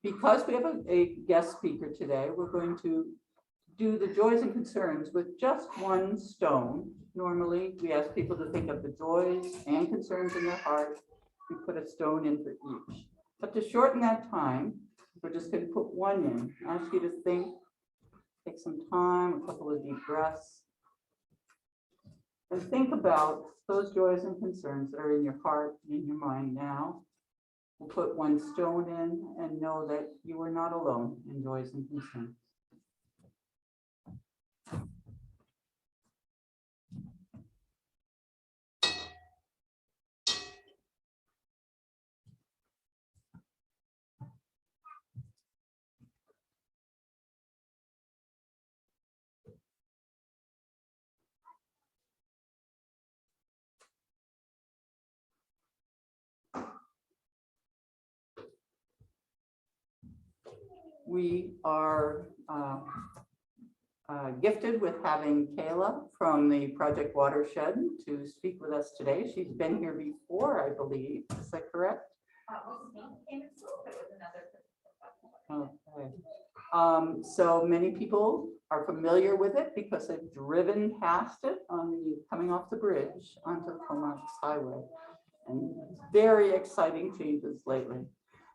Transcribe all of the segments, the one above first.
Because we have a guest speaker today, we're going to do the joys and concerns with just one stone. Normally, we ask people to think of the joys and concerns in their heart. We put a stone in for each. But to shorten that time, we're just going to put one in. I ask you to think, take some time, a couple of deep breaths, and think about those joys and concerns that are in your heart and in your mind now. We'll put one stone in and know that you are not alone in joys and concerns. We are gifted with having Calia from the Project Watershed to speak with us today. She's been here before, I believe. Is that correct? Okay. So many people are familiar with it because they've driven past it coming off the bridge onto the Comox highway, and very exciting changes lately.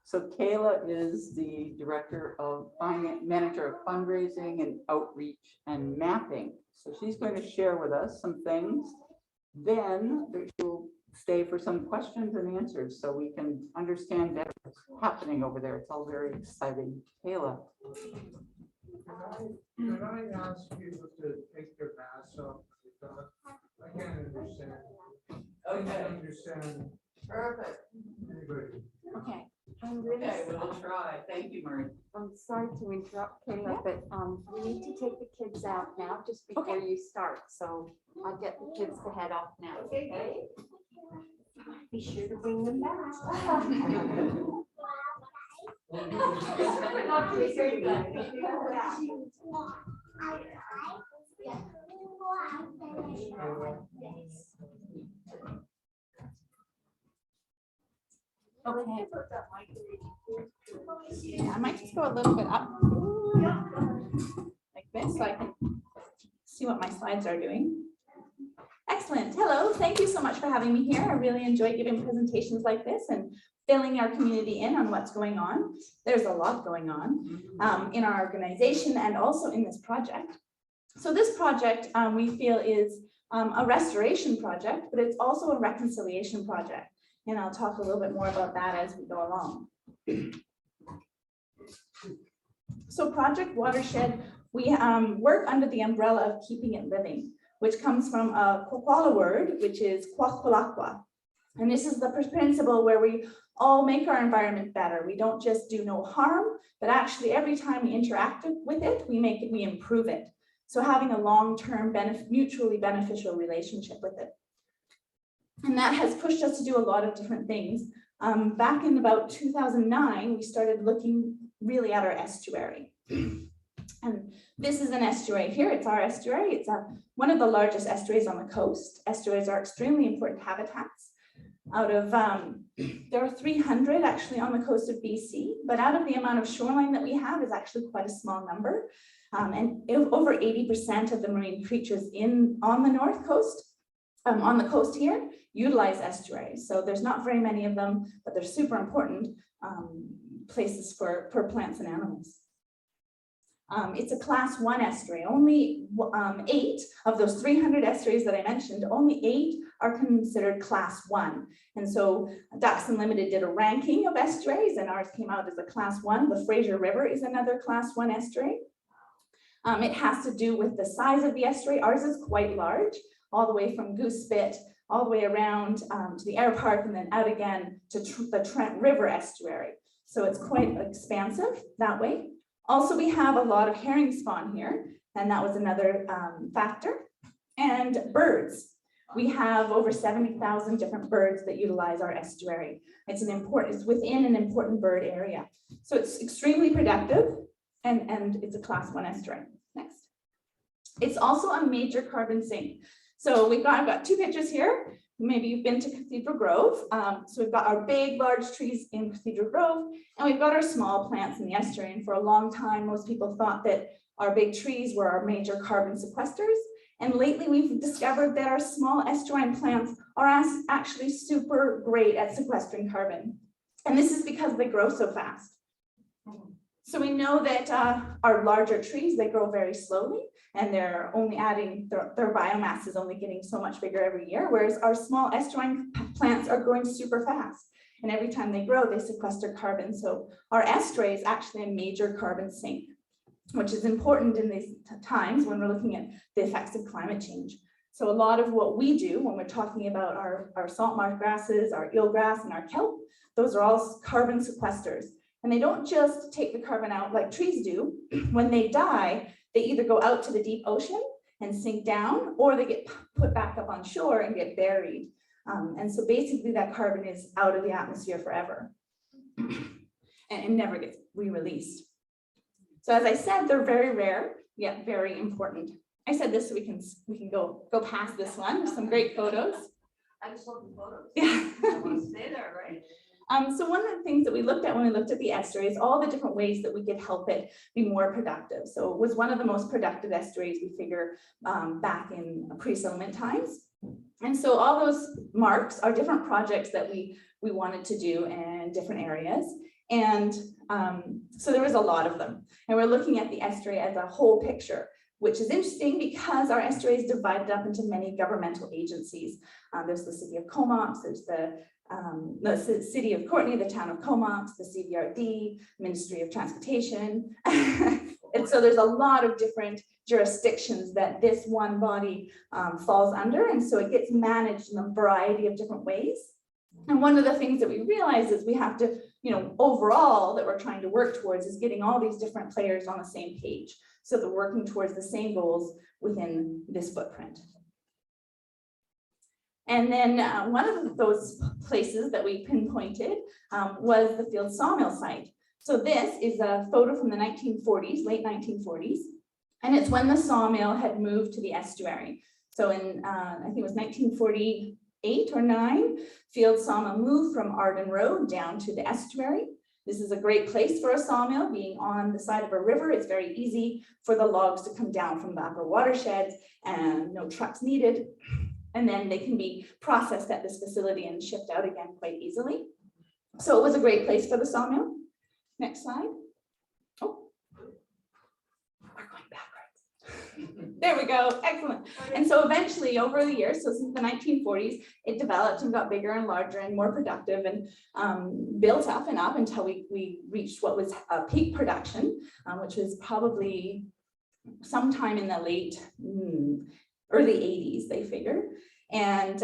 So Calia is the manager of fundraising and outreach and mapping. So she's going to share with us some things. Then she'll stay for some questions and answers so we can understand better what's happening over there. It's all very exciting. Calia. Can I ask people to take their masks off? I can't understand. I can't understand. Perfect. Anybody. Okay. I'm really we'll try. Thank you, Marie. I'm sorry to interrupt, Calia, but we need to take the kids out now just before you start. So I'll get the kids to head off now. Okay. Be sure to bring them back. Okay. Yeah, I might just go a little bit up like this so I can see what my slides are doing. Excellent. Hello. Thank you so much for having me here. I really enjoy giving presentations like this and filling our community in on what's going on. There's a lot going on in our organization and also in this project. So this project we feel is a restoration project, but it's also a reconciliation project. And I'll talk a little bit more about that as we go along. So Project Watershed, we work under the umbrella of keeping it living, which comes from a Kwakwala word, which is kwakwalakwa. And this is the principle where we all make our environment better. We don't just do no harm, but actually every time we interact with it, we improve it. So having a long-term mutually beneficial relationship with it. And that has pushed us to do a lot of different things. Back in about 2009, we started looking really at our estuary. And this is an estuary here. It's our estuary. It's one of the largest estuaries on the coast. Estuaries are extremely important habitats. Out of, there are 300 actually on the coast of BC, but out of the amount of shoreline that we have is actually quite a small number. And over 80% of the marine creatures on the north coast, on the coast here, utilize estuaries. So there's not very many of them, but they're super important places for plants and animals. It's a class 1 estuary. Only 8 of those 300 estuaries that I mentioned, only 8 are considered class 1. And so Ducks Unlimited did a ranking of estuaries and ours came out as a class 1. The Fraser River is another class 1 estuary. It has to do with the size of the estuary. Ours is quite large, all the way from Goose Spit, all the way around to the air park and then out again to the Trent River estuary. So it's quite expansive that way. Also, we have a lot of herring spawn here, and that was another factor. And birds. We have over 70,000 different birds that utilize our estuary. It's within an important bird area. So it's extremely productive, and it's a class 1 estuary. Next. It's also a major carbon sink. So I've got 2 pictures here. maybe you've been to Cathedral Grove. So we've got our big, large trees in Cathedral Grove, and we've got our small plants in the estuary. And for a long time, most people thought that our big trees were our major carbon sequesters. And lately we've discovered that our small estuarine plants are actually super great at sequestering carbon. And this is because they grow so fast. So we know that our larger trees, they grow very slowly, and they're only adding, their biomass is only getting so much bigger every year, whereas our small estuarine plants are growing super fast. And every time they grow, they sequester carbon. So our estuary is actually a major carbon sink, which is important in these times when we're looking at the effects of climate change. So a lot of what we do when we're talking about our salt marsh grasses, our eelgrass, and our kelp, those are all carbon sequesters. And they don't just take the carbon out like trees do. When they die, they either go out to the deep ocean and sink down, or they get put back up on shore and get buried. And so basically that carbon is out of the atmosphere forever and never gets re-released. So as I said, they're very rare, yet very important. I said this so we can go past this one. There's some great photos. I just love the photos. Yeah. I want to stay there, right? So one of the things that we looked at when we looked at the estuary is all the different ways that we could help it be more productive. So it was one of the most productive estuaries we figure back in pre-settlement times. And so all those marks are different projects that we wanted to do in different areas. And so there was a lot of them. And we're looking at the estuary as a whole picture, which is interesting because our estuary is divided up into many governmental agencies. There's the city of Comox, there's the city of Courtenay, the town of Comox, the CVRD, Ministry of Transportation. And so there's a lot of different jurisdictions that this one body falls under. And so it gets managed in a variety of different ways. And one of the things that we realize is we have to, overall that we're trying to work towards is getting all these different players on the same page. So they're working towards the same goals within this footprint. And then one of those places that we pinpointed was the field sawmill site. So this is a photo from the 1940s, late 1940s. And it's when the sawmill had moved to the estuary. So in, I think it was 1948 or 9, field sawmill moved from Arden Road down to the estuary. This is a great place for a sawmill, being on the side of a river. It's very easy for the logs to come down from the upper watersheds and no trucks needed. And then they can be processed at this facility and shipped out again quite easily. So it was a great place for the sawmill. Next slide. Oh, we're going backwards. There we go, excellent. And so eventually over the years, so since the 1940s, it developed and got bigger and larger and more productive and built up and up until we reached what was a peak production, which was probably sometime in the late early 80s, they figure. And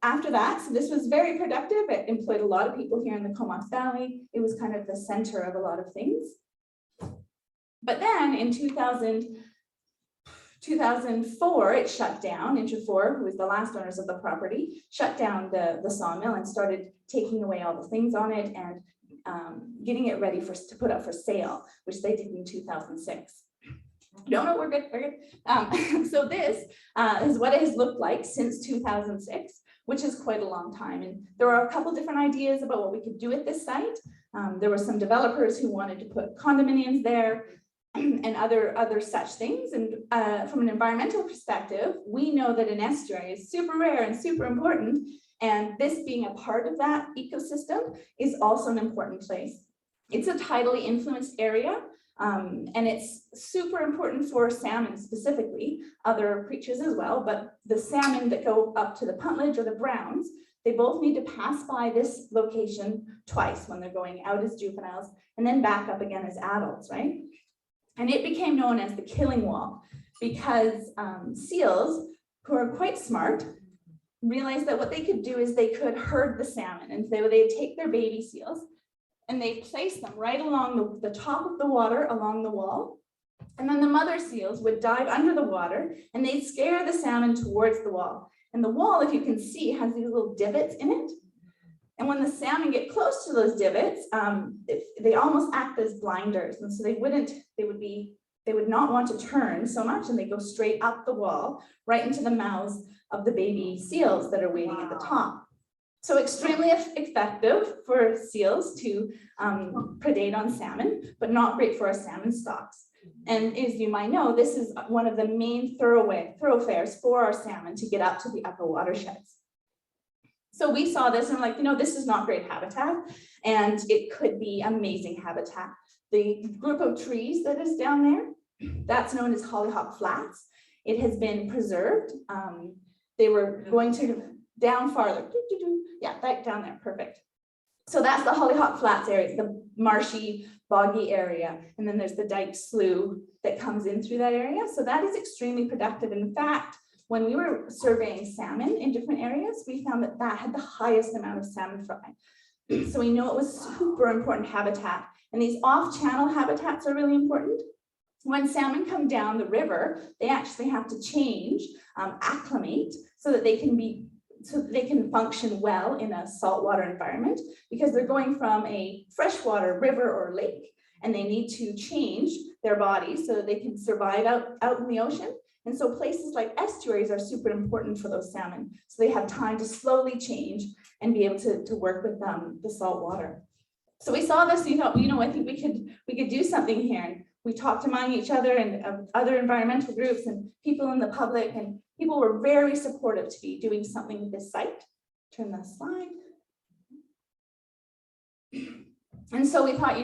after that, so this was very productive. It employed a lot of people here in the Comox Valley. It was kind of the center of a lot of things. But then in 2004, it shut down. Interfor, who was the last owners of the property, shut down the sawmill and started taking away all the things on it and getting it ready to put up for sale, which they did in 2006. No, we're good, we're good. So this is what it has looked like since 2006, which is quite a long time. And there are a couple different ideas about what we could do at this site. There were some developers who wanted to put condominiums there and other such things. And from an environmental perspective, we know that an estuary is super rare and super important. And this being a part of that ecosystem is also an important place. It's a tidally influenced area. And it's super important for salmon specifically, other creatures as well, but the salmon that go up to the puntledge or the browns, they both need to pass by this location twice when they're going out as juveniles and then back up again as adults, right? And it became known as the killing wall because seals, who are quite smart, realized that what they could do is they could herd the salmon, and they'd take their baby seals and they place them right along the top of the water along the wall. And then the mother seals would dive under the water and they'd scare the salmon towards the wall. And the wall, if you can see, has these little divots in it. And when the salmon get close to those divots, they almost act as blinders. And so they would be they would not want to turn so much, and they go straight up the wall, right into the mouths of the baby seals that are waiting at the top. So extremely effective for seals to predate on salmon, but not great for our salmon stocks. And as you might know, this is one of the main thoroughfares for our salmon to get up to the upper watersheds. So we saw this and like, this is not great habitat, and it could be amazing habitat. The group of trees that is down there, that's known as hollyhock flats. It has been preserved. They were going to down farther. Yeah, right down there, perfect. So that's the hollyhock flats area, it's the marshy, boggy area. And then there's the dike slough that comes in through that area. So that is extremely productive. In fact, when we were surveying salmon in different areas, we found that that had the highest amount of salmon fry. So we know it was super important habitat. And these off-channel habitats are really important. When salmon come down the river, they actually have to change, acclimate, so that they can function well in a saltwater environment, because they're going from a freshwater river or lake, and they need to change their bodies so that they can survive out in the ocean. And so places like estuaries are super important for those salmon. So they have time to slowly change and be able to work with the salt water. So we saw this, we thought, I think we could do something here. And we talked among each other and other environmental groups and people in the public, and people were very supportive to be doing something with this site. Turn the slide. And so we thought,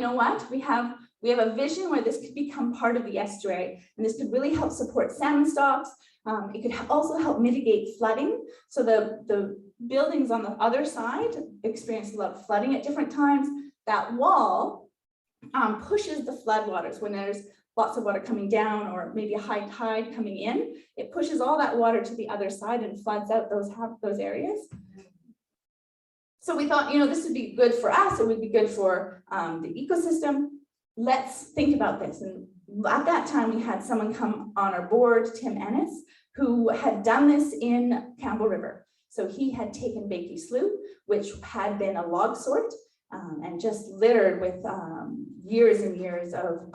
we have a vision where this could become part of the estuary, and this could really help support salmon stocks. It could also help mitigate flooding. So the buildings on the other side experience a lot of flooding at different times. That wall pushes the flood waters when there's lots of water coming down, or maybe a high tide coming in. It pushes all that water to the other side and floods out those areas. So we thought, this would be good for us. It would be good for the ecosystem. Let's think about this. And at that time, we had someone come on our board, Tim Ennis, who had done this in Campbell River. So he had taken Bakey Slough, which had been a log sort, and just littered with years and years of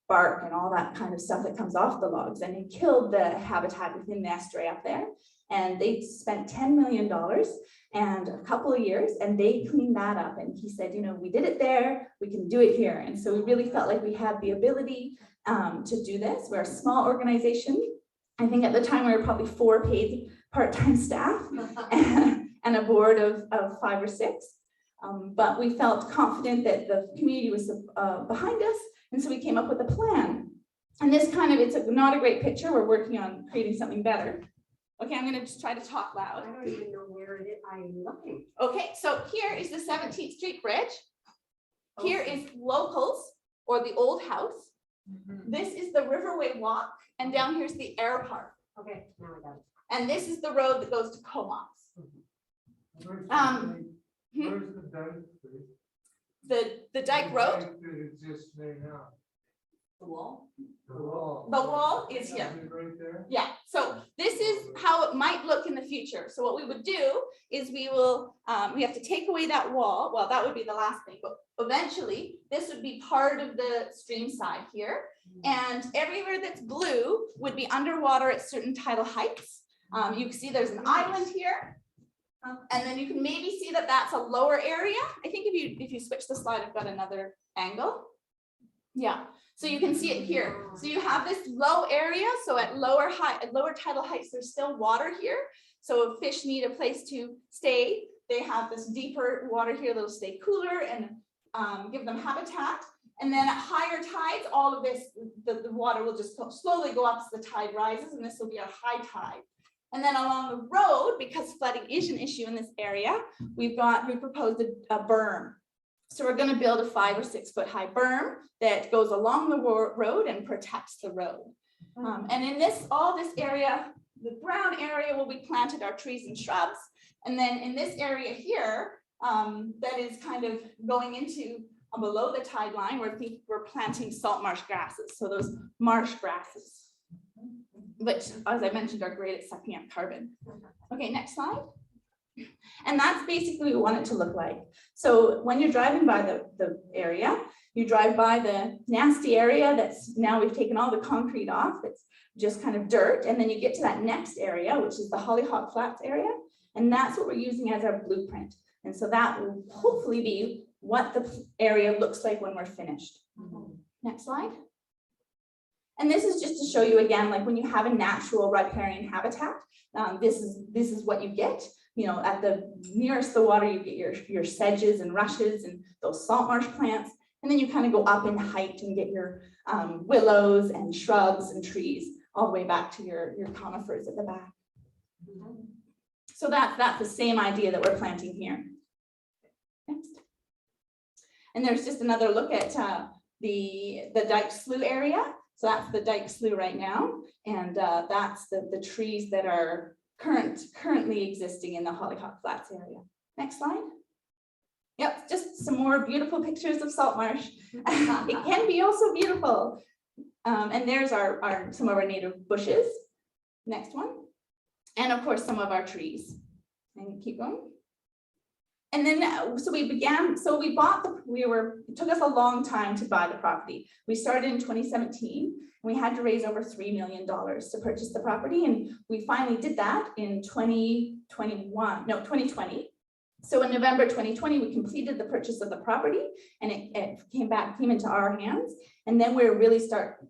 bark and all that kind of stuff that comes off the logs. And he killed the habitat within the estuary up there. And they spent $10 million and a couple of years, and they cleaned that up. And he said, we did it there, we can do it here. And so we really felt like we had the ability to do this. We're a small organization. I think at the time we were probably 4 paid part-time staff and a board of 5 or 6. But we felt confident that the community was behind us. And so we came up with a plan. And this it's not a great picture. We're working on creating something better. Okay, I'm going to just try to talk loud. I don't even know where it is. I'm looking. Okay, so here is the 17th Street Bridge. Here is Locals, or the Old House. This is the Riverway Walk, and down here's the Air Park. Okay, now I got it. And this is the road that goes to Comox. Where's the dike? The Dike Road. Dike that exists right now. The wall. The wall. The wall is here. Is it right there? Yeah, so this is how it might look in the future. So what we would do is we have to take away that wall. Well, that would be the last thing, but eventually this would be part of the stream side here. And everywhere that's blue would be underwater at certain tidal heights. You can see there's an island here. And then you can maybe see that that's a lower area. I think if you switch the slide, I've got another angle. Yeah, so you can see it here. So you have this low area. So at lower tidal heights, there's still water here. So if fish need a place to stay, they have this deeper water here that'll stay cooler and give them habitat. And then at higher tides, all of this, the water will just slowly go up as the tide rises, and this will be a high tide. And then along the road, because flooding is an issue in this area, we proposed a berm. So we're going to build a 5 or 6 foot high berm that goes along the road and protects the road. And in all this area, the brown area will be planted our trees and shrubs. And then in this area here, that is kind of going into below the tide line, we're planting salt marsh grasses. So those marsh grasses, which, as I mentioned, are great at sucking up carbon. Okay, next slide. And that's basically what we want it to look like. So when you're driving by the area, you drive by the nasty area that's now we've taken all the concrete off. It's just kind of dirt. And then you get to that next area, which is the Hollyhock Flats area. And that's what we're using as our blueprint. And so that will hopefully be what the area looks like when we're finished. Next slide. And this is just to show you again, like when you have a natural riparian habitat, this is what you get. You know, at the nearest the water, you get your sedges and rushes and those salt marsh plants. And then you kind of go up in height and get your willows and shrubs and trees all the way back to your conifers at the back. So that's the same idea that we're planting here. Next. And there's just another look at the Dyke Slough area. So that's the Dyke Slough right now. And that's the trees that are currently existing in the Hollyhock Flats area. Next slide. Yep, just some more beautiful pictures of salt marsh. It can be also beautiful. And there's some of our native bushes. Next one. And of course, some of our trees. And keep going. And then, so we bought it took us a long time to buy the property. We started in 2017. We had to raise over $3 million to purchase the property. And we finally did that in 2020. So in November 2020, we completed the purchase of the property and it came into our hands. And then we're really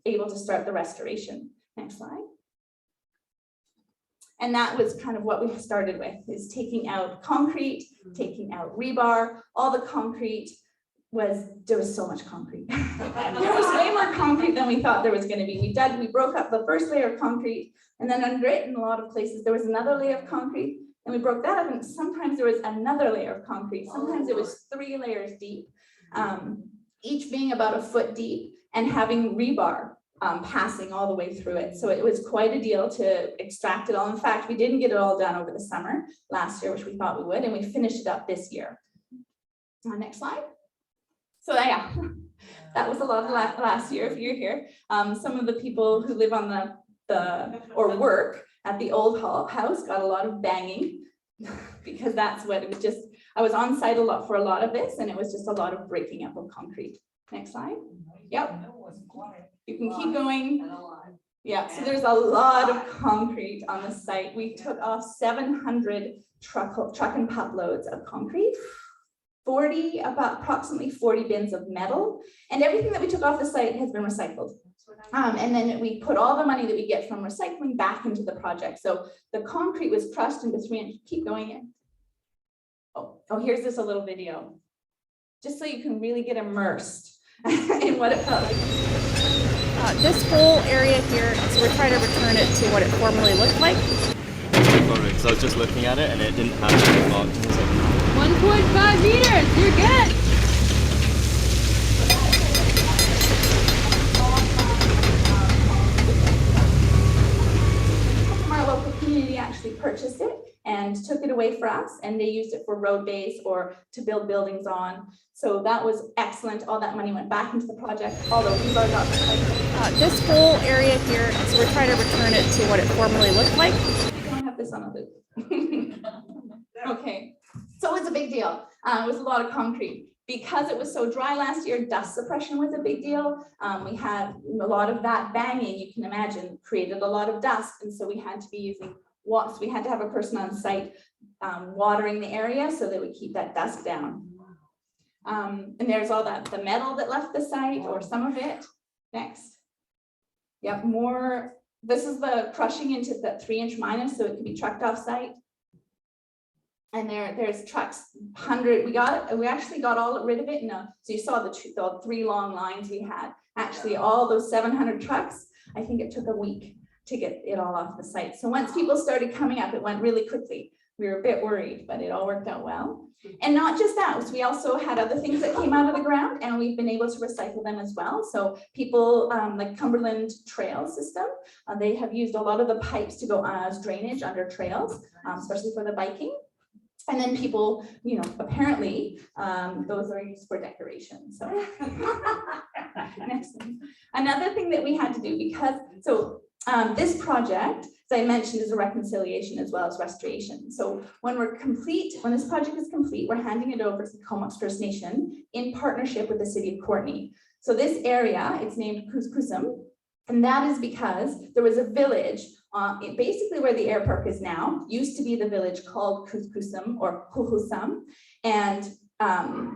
able to start the restoration. Next slide. And that was kind of what we started with, is taking out concrete, taking out rebar, all the concrete there was so much concrete. There was way more concrete than we thought there was going to be. We broke up the first layer of concrete, and then under it in a lot of places, there was another layer of concrete, and we broke that up, and sometimes there was another layer of concrete. Sometimes it was 3 layers deep, each being about a foot deep and having rebar passing all the way through it. So it was quite a deal to extract it all. In fact, we didn't get it all done over the summer last year, which we thought we would, and we finished it up this year. Next slide. So yeah, that was a lot of last year if you're here. Some of the people who live on or work at the old house got a lot of banging because that's what it was just, I was on site for a lot of this, and it was just a lot of breaking up of concrete. Next slide. Yep. You can keep going. Yeah, so there's a lot of concrete on the site. We took off 700 truck and pup loads of concrete, approximately 40 bins of metal, and everything that we took off the site has been recycled. And then we put all the money that we get from recycling back into the project. So the concrete was crushed into 3 keep going in. Oh, here's this a little video, just so you can really get immersed in what it felt like. This whole area here, so we're trying to return it to what it formerly looked like. So I was just looking at it and it didn't have any markings. 1.5 meters, you're good. Our local community actually purchased it and took it away for us, and they used it for road base or to build buildings on. So that was excellent. All that money went back into the project, although we got recycled. This whole area here, so we're trying to return it to what it formerly looked like. I don't have this on a loop. Okay, so it was a big deal. It was a lot of concrete. Because it was so dry last year, dust suppression was a big deal. We had a lot of that banging, you can imagine, created a lot of dust. And so we had to be using so we had to have a person on site watering the area so that we keep that dust down. And there's all the metal that left the site, or some of it. Next. Yep, more. This is the crushing into the 3-inch minus, so it can be trucked off site. And there's trucks, 100. We actually got rid of it. So you saw the 3 long lines we had. Actually, all those 700 trucks. I think it took a week to get it all off the site. So once people started coming up, it went really quickly. We were a bit worried, but it all worked out well. And not just that, we also had other things that came out of the ground, and we've been able to recycle them as well. So people like Cumberland Trail System, they have used a lot of the pipes to go as drainage under trails, especially for the biking. And then people, apparently those are used for decoration. So Next one. Another thing that we had to do because, this project, as I mentioned, is a reconciliation as well as restoration. So when this project is complete, we're handing it over to the Comox First Nation in partnership with the city of Courtenay. So this area, it's named Kus-Kus-Sum, and that is because there was a village, basically where the airpark is now, used to be the village called Kus-Kus-Sum or Kus-Kus-Sum, and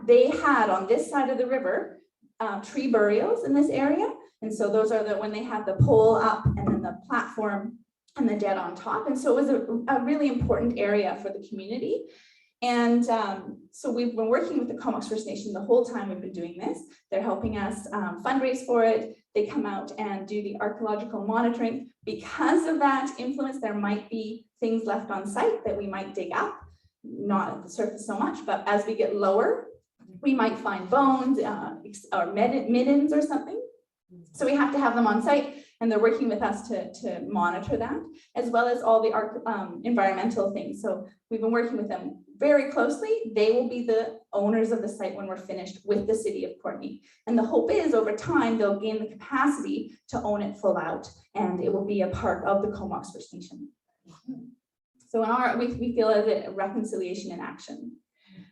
they had on this side of the river tree burials in this area. And so those are when they have the pole up and then the platform and the dead on top. And so it was a really important area for the community. And so we've been working with the Comox First Nation the whole time we've been doing this. They're helping us fundraise for it. They come out and do the archaeological monitoring. Because of that influence, there might be things left on site that we might dig up, not at the surface so much, but as we get lower, we might find bones or middens or something. So we have to have them on site, and they're working with us to monitor that, as well as all the environmental things. So we've been working with them very closely. They will be the owners of the site when we're finished with the city of Courtenay. And the hope is over time, they'll gain the capacity to own it full out, and it will be a part of the Comox First Nation. So we feel as a reconciliation in action.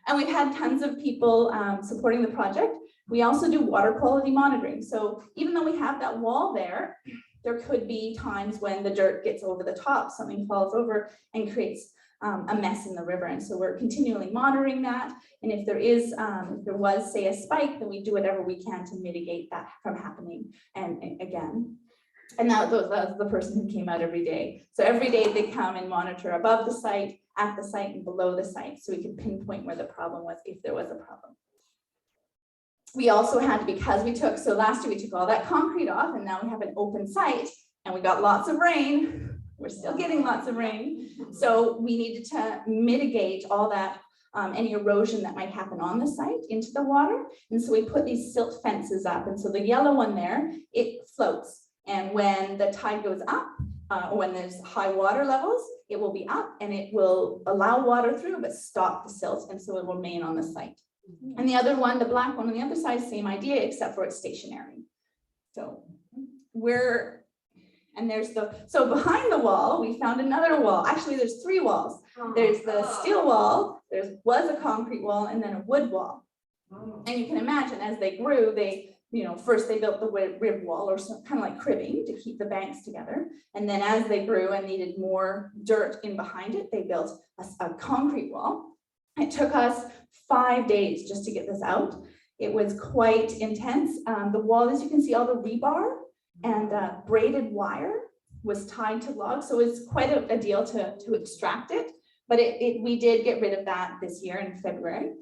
And we've had tons of people supporting the project. We also do water quality monitoring. So even though we have that wall there could be times when the dirt gets over the top, something falls over and creates a mess in the river. And so we're continually monitoring that. And if there was, say, a spike, then we do whatever we can to mitigate that from happening. And again, and that was the person who came out every day. So every day they come and monitor above the site, at the site, and below the site, so we could pinpoint where the problem was if there was a problem. We also had, so last year we took all that concrete off, and now we have an open site, and we got lots of rain. We're still getting lots of rain. So we needed to mitigate all that, any erosion that might happen on the site into the water. And so we put these silt fences up. And so the yellow one there, it floats. And when the tide goes up, or when there's high water levels, it will be up and it will allow water through, but stop the silt. And so it will remain on the site. And the other one, the black one on the other side, same idea, except for it's stationary. So so behind the wall, we found another wall. Actually, there's 3 walls. There's the steel wall, was a concrete wall, and then a wood wall. And you can imagine as they grew, first they built the rib wall, or some kind of like cribbing to keep the banks together. And then as they grew and needed more dirt in behind it, they built a concrete wall. It took us 5 days just to get this out. It was quite intense. The wall, as you can see, all the rebar and braided wire was tied to logs. So it's quite a deal to extract it. But we did get rid of that this year in February.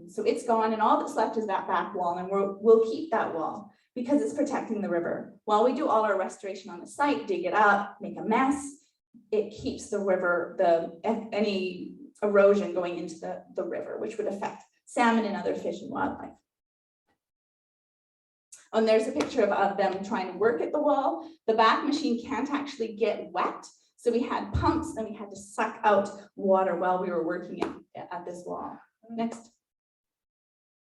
So it's gone, and all that's left is that back wall, and we'll keep that wall because it's protecting the river. While we do all our restoration on the site, dig it up, make a mess, it keeps the river, any erosion going into the river, which would affect salmon and other fish and wildlife. And there's a picture of them trying to work at the wall. The back machine can't actually get wet. So we had pumps and we had to suck out water while we were working at this wall. Next.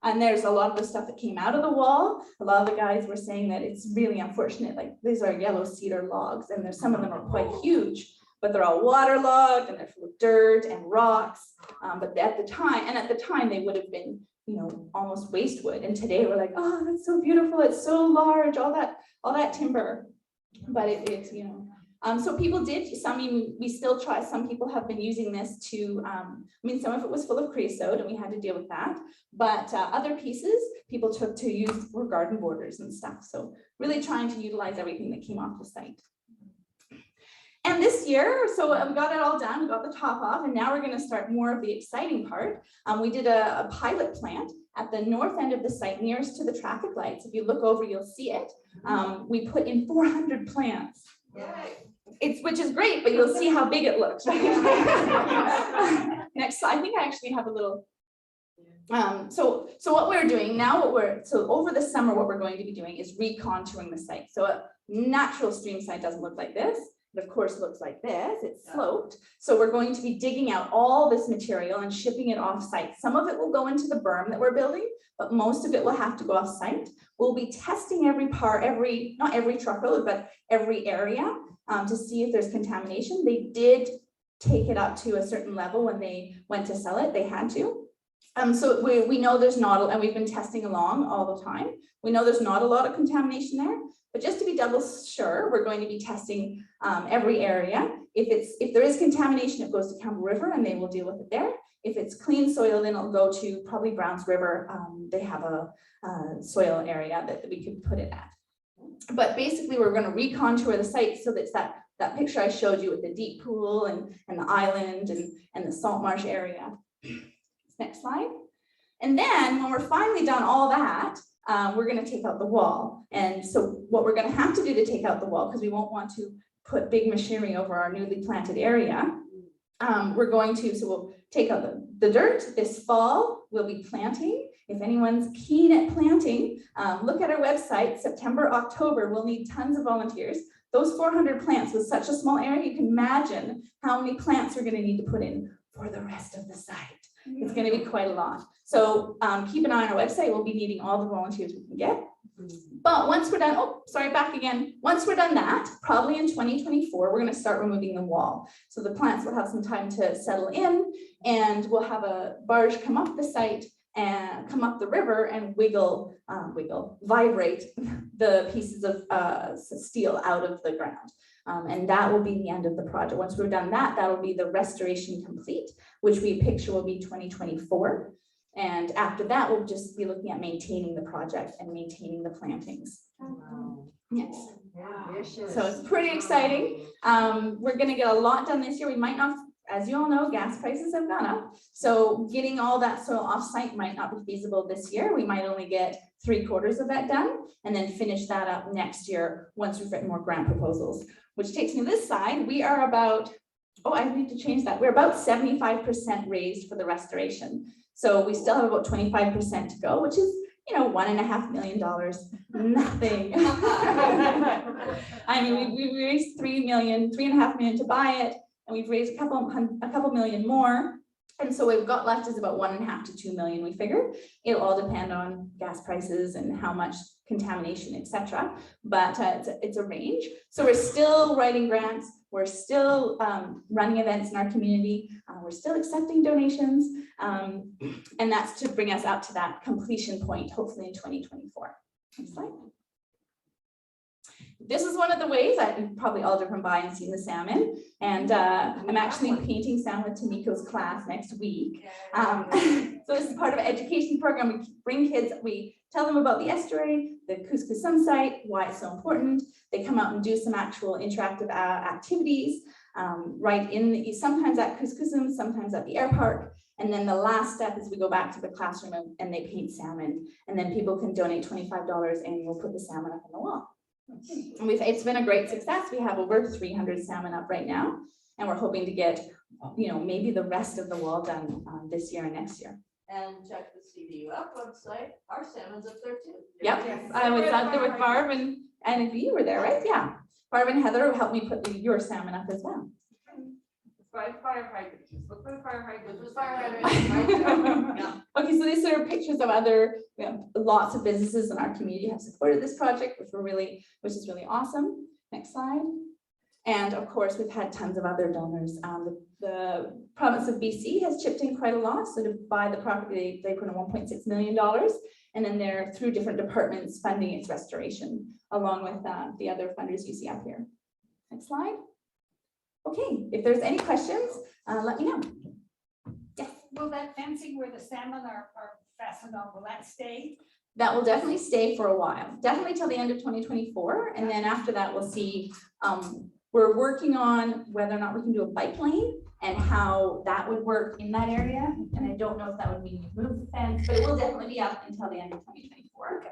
And there's a lot of the stuff that came out of the wall. A lot of the guys were saying that it's really unfortunate. Like, these are yellow cedar logs, and some of them are quite huge, but they're all waterlogged and they're full of dirt and rocks. But at the time they would have been, almost waste wood. And today we're like, oh, that's so beautiful. It's so large, all that timber. But it's so people did, we still try, some people have been using this to, some of it was full of creosote and we had to deal with that, but other pieces people took to use for garden borders and stuff. So really trying to utilize everything that came off the site. And this year, so we got it all done, we got the top off, and now we're going to start more of the exciting part. We did a pilot plant at the north end of the site nearest to the traffic lights. If you look over, you'll see it. We put in 400 plants. Which is great, but you'll see how big it looks. Next slide. I think I actually have a little. So what we're doing now, over the summer, what we're going to be doing is recontouring the site. So a natural stream site doesn't look like this. It of course looks like this, it's sloped. So we're going to be digging out all this material and shipping it off site. Some of it will go into the berm that we're building, but most of it will have to go off site. We'll be testing every part, not every truckload, but every area to see if there's contamination. They did take it up to a certain level when they went to sell it, they had to. So we know there's not, and we've been testing along all the time. We know there's not a lot of contamination there, but just to be double sure, we're going to be testing every area. If there is contamination, it goes to Campbell River and they will deal with it there. If it's clean soil, then it'll go to probably Browns River. They have a soil area that we could put it at. But basically, we're going to recontour the site so that's that picture I showed you with the deep pool and the island and the salt marsh area. Next slide. And then when we're finally done all that, we're going to take out the wall. And so what we're going to have to do to take out the wall, because we won't want to put big machinery over our newly planted area, so we'll take out the dirt. This fall, we'll be planting. If anyone's keen at planting, look at our website. September, October, we'll need tons of volunteers. Those 400 plants with such a small area, you can imagine how many plants we're going to need to put in for the rest of the site. It's going to be quite a lot. So keep an eye on our website. We'll be needing all the volunteers we can get. But once we're done, back again. Once we're done that, probably in 2024, we're going to start removing the wall. So the plants will have some time to settle in, and we'll have a barge come up the site and come up the river and vibrate the pieces of steel out of the ground. And that will be the end of the project. Once we're done that, that'll be the restoration complete, which we picture will be 2024. And after that, we'll just be looking at maintaining the project and maintaining the plantings. Wow. Yes. Yeah. So it's pretty exciting. We're going to get a lot done this year. We might not, as you all know, gas prices have gone up. So getting all that soil off-site might not be feasible this year. We might only get 3/4 of that done and then finish that up next year once we've written more grant proposals, which takes me to this side. We are about, I need to change that. We're about 75% raised for the restoration. So we still have about 25% to go, which is, $1.5 million, nothing. I mean, we raised $3.5 million to buy it, and we've raised a couple million more. And so what we've got left is about 1.5 to 2 million, we figure. It'll all depend on gas prices and how much contamination, etc. But it's a range. So we're still writing grants. We're still running events in our community. We're still accepting donations. And that's to bring us up to that completion point, hopefully in 2024. Next slide. This is one of the ways that you've probably all driven by and seen the salmon. And I'm actually painting salmon with Tamiko's class next week. So this is part of an education program. We bring kids, we tell them about the estuary, the Kus-Kus-Sum site, why it's so important. They come out and do some actual interactive activities, sometimes at Kus-Kus-Sum, sometimes at the air park. And then the last step is we go back to the classroom and they paint salmon. And then people can donate $25 and we'll put the salmon up on the wall. And it's been a great success. We have over 300 salmon up right now, and we're hoping to get, maybe the rest of the wall done this year and next year. And check the CDUF website. Our salmon's up there too. Yep, I was out there with Barb and you were there, right? Yeah, Barb and Heather helped me put your salmon up as well. Fire hydrants. Look for the fire hydrants. This was fire hydrant. Yeah. Okay, so these are pictures of other, lots of businesses in our community have supported this project, which is really awesome. Next slide. And of course, we've had tons of other donors. The province of BC has chipped in quite a lot. So to buy the property, they put in $1.6 million. And then they're through different departments funding its restoration, along with the other funders you see up here. Next slide. Okay, if there's any questions, let me know. Yes. Will that fencing where the salmon are fastened on, will that stay? That will definitely stay for a while, definitely till the end of 2024. And then after that, we'll see, we're working on whether or not we can do a bike lane and how that would work in that area. And I don't know if that would mean we move the fence, but it will definitely be up until the end of 2024.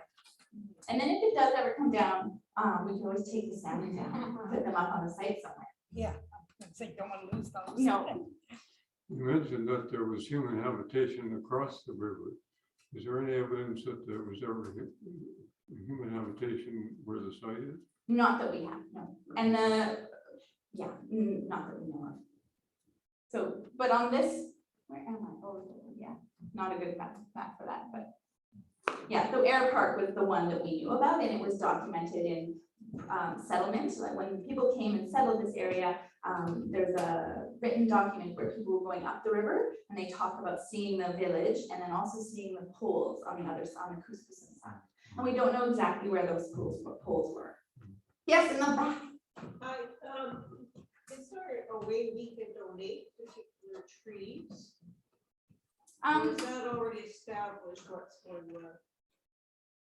And then if it does ever come down, we can always take the salmon down, put them up on the site somewhere. Yeah, so you don't want to lose those. No. You mentioned that there was human habitation across the river. Is there any evidence that there was ever human habitation where the site is? Not that we have, no. And Yeah, not that we know of. So, but on this, where am I? Oh, yeah, not a good map for that, but yeah, the Air Park was the one that we knew about, and it was documented in settlements. Like when people came and settled this area, there's a written document where people were going up the river, and they talk about seeing the village and then also seeing the poles on the other side, on the Kus-Kus-Sum. And we don't know exactly where those poles were. Yes, in the back. Hi, is there a way we can donate particular trees? Or is that already established what's going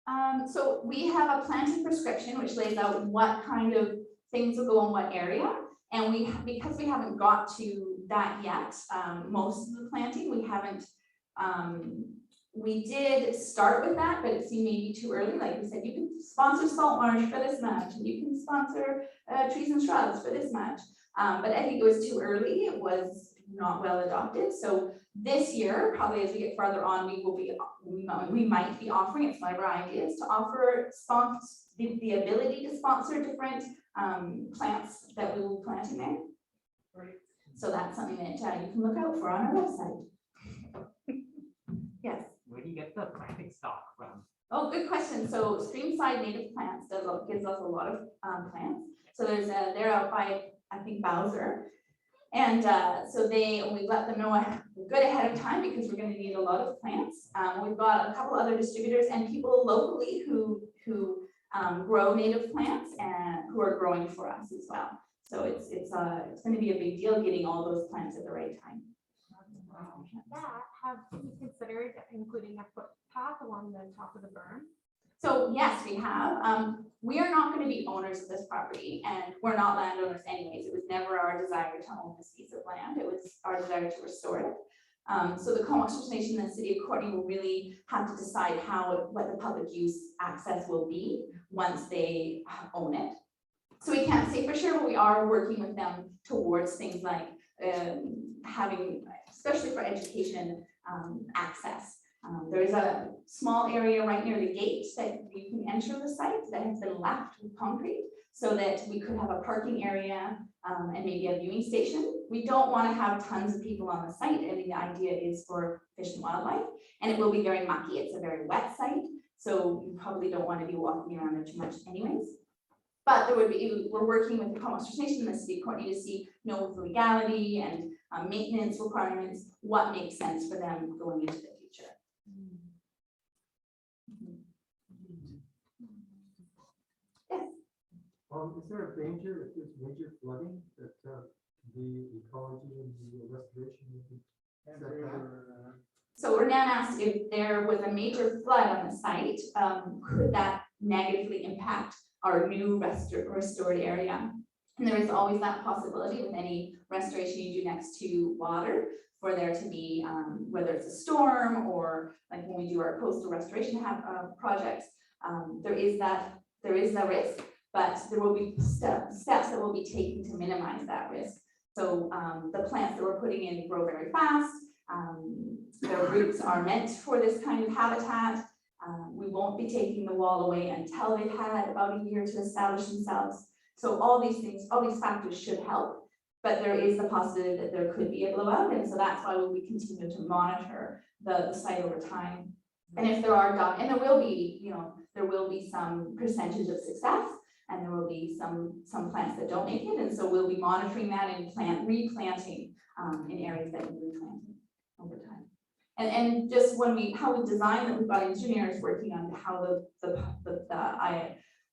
on? So we have a planting prescription which lays out what kind of things will go in what area. And because we haven't got to that yet, most of the planting, we haven't, we did start with that, but it seemed maybe too early. Like we said, you can sponsor salt marsh for this much, and you can sponsor trees and shrubs for this much. But I think it was too early. It was not well adopted. So this year, probably as we get farther on, we might be offering, it's one of our ideas, to offer the ability to sponsor different plants that we will be planting there. Right. So that's something that you can look out for on our website. Yes. Where do you get the planting stock from? Oh, good question. So Streamside Native Plants gives us a lot of plants. So they're out by, I think, Bowser. And so we let them know good ahead of time because we're going to need a lot of plants. We've got a couple other distributors and people locally who grow native plants and who are growing for us as well. So it's going to be a big deal getting all those plants at the right time. Have you considered including a footpath along the top of the berm? So yes, we have. We are not going to be owners of this property, and we're not landowners anyways. It was never our desire to own this piece of land. It was our desire to restore it. So the Comox First Nation and the City of Courtenay will really have to decide what the public use access will be once they own it. So we can't say for sure, but we are working with them towards things like having, especially for education, access. There is a small area right near the gate that you can enter the site that has been left with concrete so that we could have a parking area and maybe a viewing station. We don't want to have tons of people on the site. I mean, the idea is for fish and wildlife, and it will be very mucky. It's a very wet site, so you probably don't want to be walking around there too much anyways. But we're working with the Comox First Nation and the City of Courtenay to see, with legality and maintenance requirements, what makes sense for them going into the future. Yes. Is there a danger if there's major flooding that the ecology and the restoration would be set back? So we're now asked if there was a major flood on the site, could that negatively impact our new restored area? And there is always that possibility with any restoration you do next to water for there to be, whether it's a storm or like when we do our coastal restoration projects, there is that risk, but there will be steps that will be taken to minimize that risk. So the plants that we're putting in grow very fast. Their roots are meant for this kind of habitat. We won't be taking the wall away until they've had about a year to establish themselves. So all these things, all these factors should help, but there is the possibility that there could be a blowout. And so that's why we continue to monitor the site over time. And if there are, and there will be some percentage of success, and there will be some plants that don't make it. And so we'll be monitoring that and replanting in areas that we replanted over time. And just how we design that, we've got engineers working on how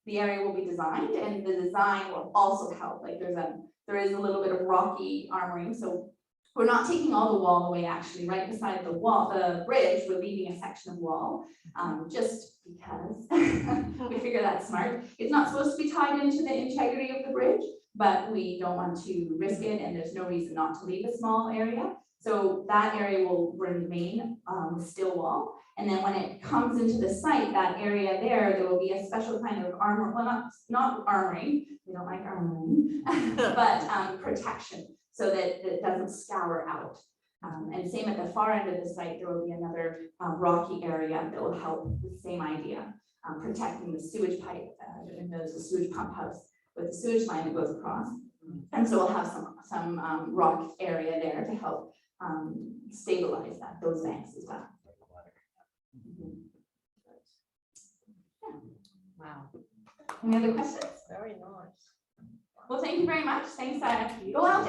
the area will be designed, and the design will also help. Like there is a little bit of rocky armoring, so we're not taking all the wall away. Actually, right beside the bridge, we're leaving a section of wall, just because we figure that's smart. It's not supposed to be tied into the integrity of the bridge, but we don't want to risk it, and there's no reason not to leave a small area. So that area will remain still wall. And then when it comes into the site, that area there will be a special kind of armor, well, not armoring, we don't like armoring, but protection so that it doesn't scour out. And same at the far end of the site, there will be another rocky area that will help with the same idea, protecting the sewage pipe. There's a sewage pump house with the sewage line that goes across. And so we'll have some rock area there to help stabilize those banks as well. Wow. Any other questions? Very nice. Well, thank you very much. Thanks, go out.